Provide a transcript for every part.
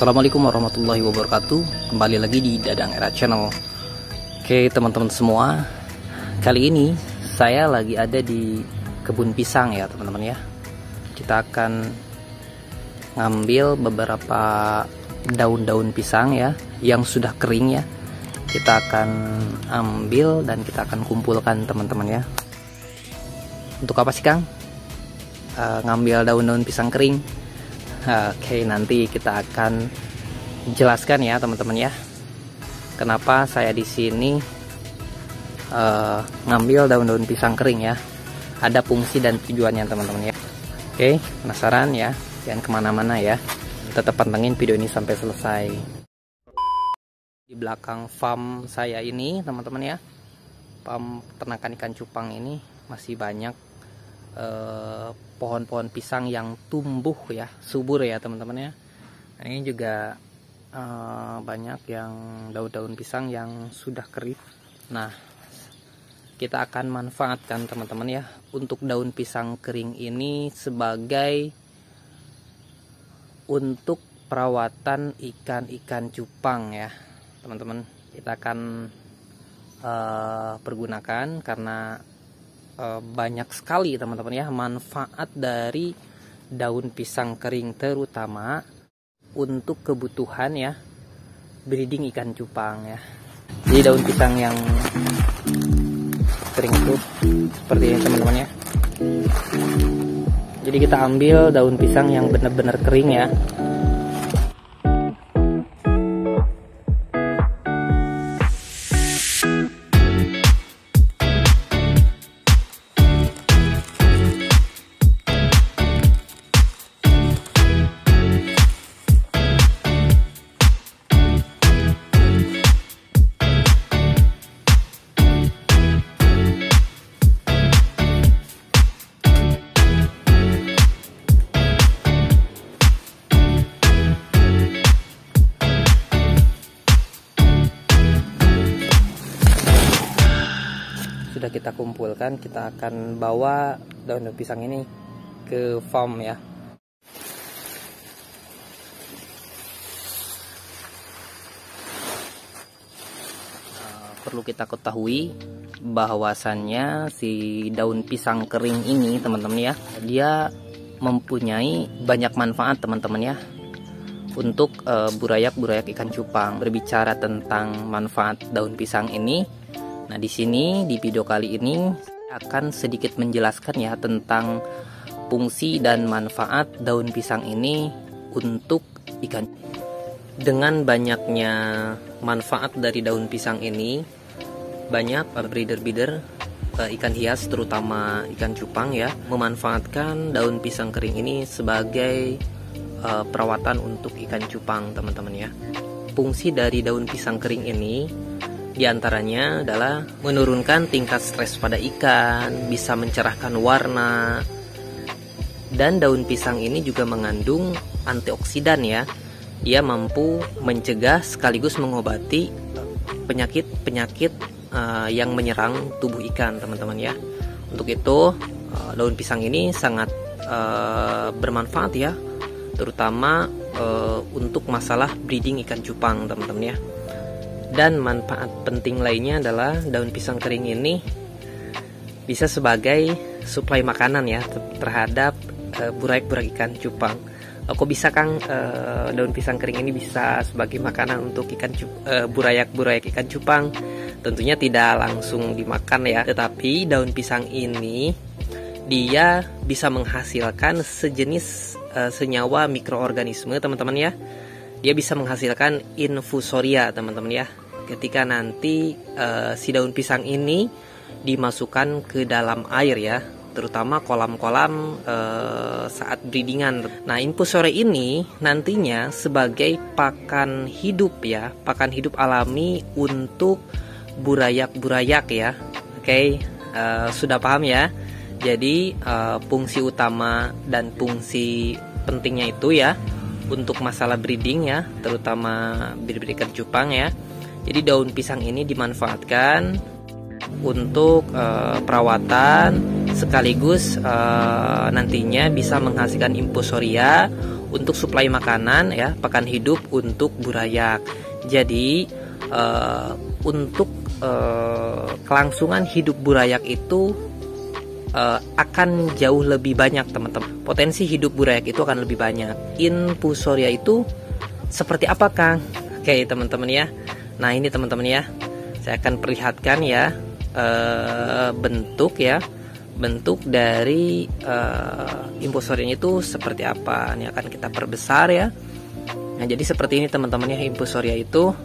Assalamualaikum warahmatullahi wabarakatuh. Kembali lagi di Dadang Era Channel. Oke teman-teman semua, kali ini saya lagi ada di kebun pisang ya teman-teman ya. Kita akan ngambil beberapa daun-daun pisang ya yang sudah kering ya. Kita akan ambil dan kita akan kumpulkan teman-teman ya. Untuk apa sih Kang? Ngambil daun-daun pisang kering. Oke, nanti kita akan jelaskan ya teman-teman ya. Kenapa saya di sini ngambil daun-daun pisang kering ya. Ada fungsi dan tujuannya teman-teman ya. Oke, penasaran ya? Jangan kemana-mana ya. Tetap pantengin video ini sampai selesai. Di belakang farm saya ini teman-teman ya, farm ternakan ikan cupang ini masih banyak pohon-pohon pisang yang tumbuh ya, subur ya teman-teman ya. Nah, ini juga banyak yang daun-daun pisang yang sudah kering. Nah, kita akan manfaatkan teman-teman ya untuk daun pisang kering ini sebagai untuk perawatan ikan-ikan cupang ya teman-teman. Kita akan pergunakan karena banyak sekali teman-teman ya manfaat dari daun pisang kering, terutama untuk kebutuhan ya breeding ikan cupang ya. Jadi daun pisang yang kering itu seperti ini teman-teman ya. Jadi kita ambil daun pisang yang benar-benar kering ya. Sudah kita kumpulkan, kita akan bawa daun-daun pisang ini ke farm ya. Perlu kita ketahui bahwasannya si daun pisang kering ini teman-teman ya, dia mempunyai banyak manfaat teman-teman ya untuk burayak-burayak ikan cupang. Berbicara tentang manfaat daun pisang ini, nah, di sini di video kali ini akan sedikit menjelaskan ya tentang fungsi dan manfaat daun pisang ini untuk ikan. Dengan banyaknya manfaat dari daun pisang ini, banyak breeder-breeder ikan hias terutama ikan cupang ya memanfaatkan daun pisang kering ini sebagai perawatan untuk ikan cupang teman-teman ya. Fungsi dari daun pisang kering ini di antaranya adalah menurunkan tingkat stres pada ikan, bisa mencerahkan warna, dan daun pisang ini juga mengandung antioksidan ya. Dia mampu mencegah sekaligus mengobati penyakit-penyakit yang menyerang tubuh ikan teman-teman ya. Untuk itu daun pisang ini sangat bermanfaat ya, terutama untuk masalah breeding ikan cupang teman-teman ya. Dan manfaat penting lainnya adalah daun pisang kering ini bisa sebagai suplai makanan ya terhadap burayak-burayak ikan cupang. Kok bisa Kang daun pisang kering ini bisa sebagai makanan untuk ikan burayak-burayak ikan cupang? Tentunya tidak langsung dimakan ya, tetapi daun pisang ini dia bisa menghasilkan sejenis senyawa mikroorganisme teman-teman ya. Dia bisa menghasilkan infusoria teman-teman ya. Ketika nanti si daun pisang ini dimasukkan ke dalam air ya, terutama kolam-kolam saat breedingan. Nah, infusoria ini nantinya sebagai pakan hidup ya, pakan hidup alami untuk burayak-burayak ya. Oke, sudah paham ya? Jadi fungsi utama dan fungsi pentingnya itu ya untuk masalah breeding ya, terutama breeding ikan cupang ya. Jadi daun pisang ini dimanfaatkan untuk perawatan sekaligus nantinya bisa menghasilkan infusoria untuk suplai makanan ya, pakan hidup untuk burayak. Jadi untuk kelangsungan hidup burayak itu akan jauh lebih banyak teman-teman. Potensi hidup burayak itu akan lebih banyak. Infusoria itu seperti apa Kang? Oke teman-teman ya. Nah ini teman-teman ya, saya akan perlihatkan ya bentuk dari infusorianya itu seperti apa. Ini akan kita perbesar ya. Nah jadi seperti ini teman-teman ya, infusoria itu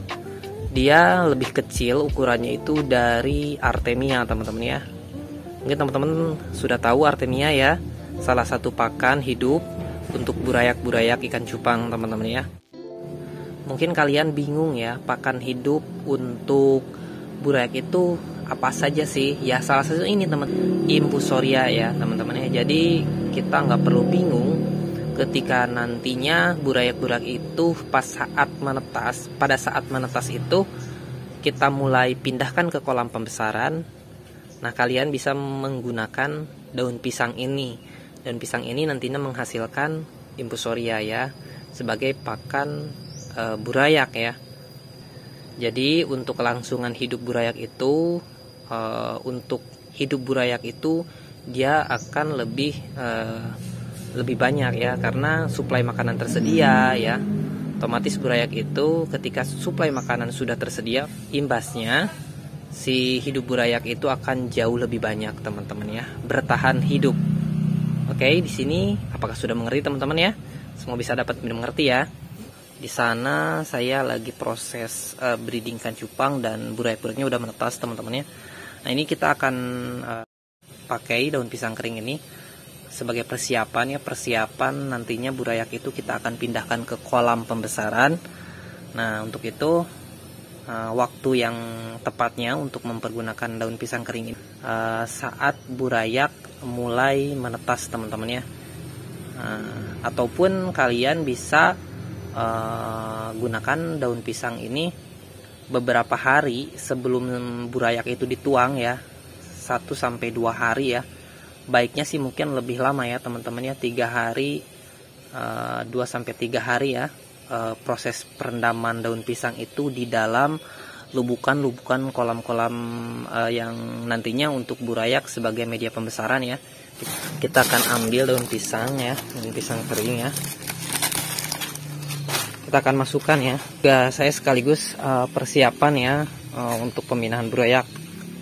dia lebih kecil ukurannya itu dari artemia teman-teman ya. Mungkin teman-teman sudah tahu artemia ya, salah satu pakan hidup untuk burayak-burayak ikan cupang teman-teman ya. Mungkin kalian bingung ya, pakan hidup untuk burayak itu apa saja sih? Ya salah satu ini teman, infusoria ya teman-teman ya. Jadi kita nggak perlu bingung ketika nantinya burayak-burayak itu pada saat menetas itu kita mulai pindahkan ke kolam pembesaran. Nah kalian bisa menggunakan daun pisang ini. Daun pisang ini nantinya menghasilkan infusoria ya, sebagai pakan burayak ya. Jadi untuk kelangsungan hidup burayak itu, untuk hidup burayak itu dia akan lebih banyak ya, karena suplai makanan tersedia ya. Otomatis burayak itu ketika suplai makanan sudah tersedia, imbasnya si hidup burayak itu akan jauh lebih banyak teman-teman ya, bertahan hidup. Oke, di sini apakah sudah mengerti teman-teman ya? Semua bisa dapat mengerti ya. Di sana saya lagi proses breeding ikan cupang dan burayak-burayaknya udah menetas teman-teman ya. Nah ini kita akan pakai daun pisang kering ini sebagai persiapan ya, persiapan nantinya burayak itu kita akan pindahkan ke kolam pembesaran. Nah untuk itu waktu yang tepatnya untuk mempergunakan daun pisang kering ini saat burayak mulai menetas teman-teman ya. Ataupun kalian bisa gunakan daun pisang ini beberapa hari sebelum burayak itu dituang ya, 1-2 hari ya. Baiknya sih mungkin lebih lama ya teman-teman ya, 3 hari, 2-3 hari ya. Proses perendaman daun pisang itu di dalam lubukan kolam-kolam yang nantinya untuk burayak sebagai media pembesaran ya. Kita akan ambil daun pisang ya, daun pisang kering ya. Kita akan masukkan ya. Saya sekaligus persiapan ya untuk pembinaan burayak.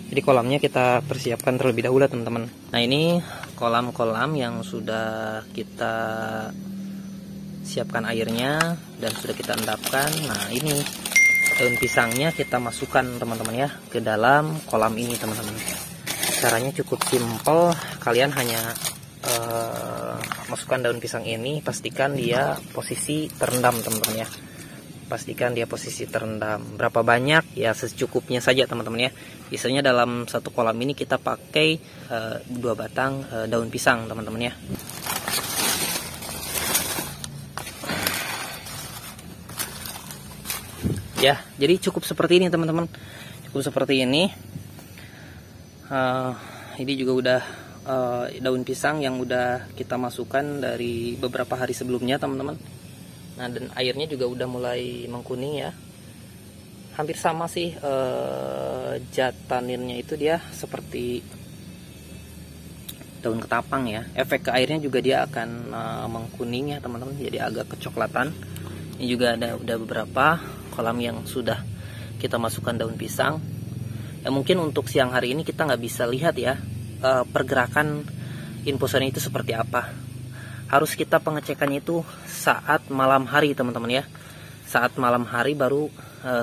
Jadi kolamnya kita persiapkan terlebih dahulu teman-teman. Nah ini kolam-kolam yang sudah kita siapkan airnya dan sudah kita endapkan. Nah ini daun pisangnya kita masukkan teman-teman ya ke dalam kolam ini teman-teman. Caranya cukup simpel. Kalian hanya masukkan daun pisang ini, pastikan dia posisi terendam teman-teman ya. Pastikan dia posisi terendam. Berapa banyak ya, secukupnya saja teman-teman ya. Biasanya dalam satu kolam ini kita pakai 2 batang daun pisang teman-teman ya. Ya, jadi cukup seperti ini teman-teman. Cukup seperti ini. Ini juga udah daun pisang yang udah kita masukkan dari beberapa hari sebelumnya teman-teman. Nah dan airnya juga udah mulai mengkuning ya. Hampir sama sih jataninnya itu dia seperti daun ketapang ya. Efek ke airnya juga dia akan mengkuning ya teman-teman, jadi agak kecoklatan. Ini juga ada udah beberapa kolam yang sudah kita masukkan daun pisang. Ya mungkin untuk siang hari ini kita nggak bisa lihat ya pergerakan infusoria itu seperti apa. Harus kita pengecekannya itu saat malam hari teman-teman ya. Saat malam hari baru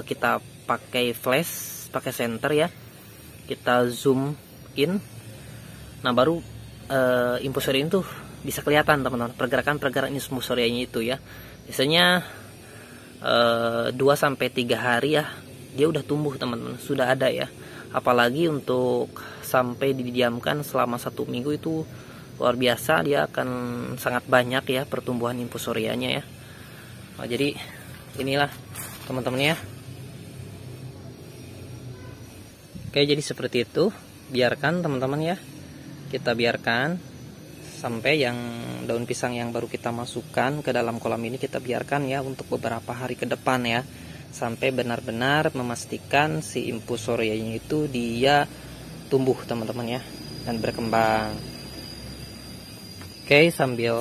kita pakai flash, pakai senter ya. Kita zoom in. Nah baru infusoria itu bisa kelihatan teman-teman, pergerakan infusorianya itu ya. Biasanya 2-3 hari ya dia udah tumbuh teman-teman, sudah ada ya. Apalagi untuk sampai didiamkan selama 1 minggu itu luar biasa, dia akan sangat banyak ya pertumbuhan infusorianya ya. Jadi inilah teman-teman ya. Oke, jadi seperti itu. Biarkan teman-teman ya, kita biarkan sampai yang daun pisang yang baru kita masukkan ke dalam kolam ini kita biarkan ya untuk beberapa hari ke depan ya, sampai benar-benar memastikan si infusorianya itu dia tumbuh teman-teman ya dan berkembang. Oke, sambil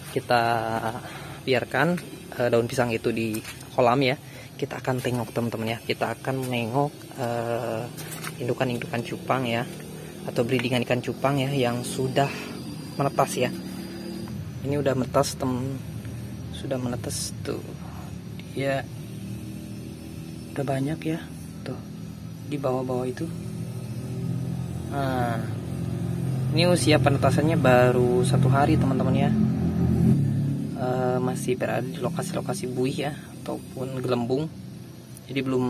kita biarkan daun pisang itu di kolam ya, kita akan tengok teman-teman ya, kita akan menengok indukan-indukan cupang ya, atau breedingan ikan cupang ya yang sudah menetas ya. Ini udah menetas sudah menetas tuh ya, udah banyak ya tuh di bawah-bawah itu. Nah, ini usia penetasannya baru 1 hari teman-teman ya. Masih berada di lokasi-lokasi buih ya ataupun gelembung, jadi belum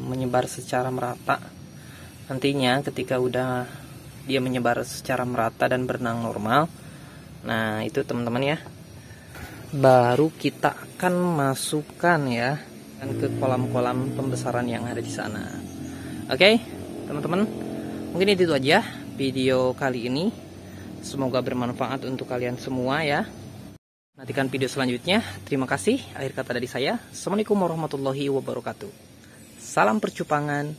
menyebar secara merata. Nantinya ketika udah dia menyebar secara merata dan berenang normal, nah itu teman-teman ya, baru kita akan masukkan ya ke kolam-kolam pembesaran yang ada di sana. Oke teman-teman, mungkin itu aja video kali ini, semoga bermanfaat untuk kalian semua ya. Nantikan video selanjutnya. Terima kasih. Akhir kata dari saya, assalamualaikum warahmatullahi wabarakatuh. Salam percupangan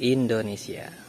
Indonesia.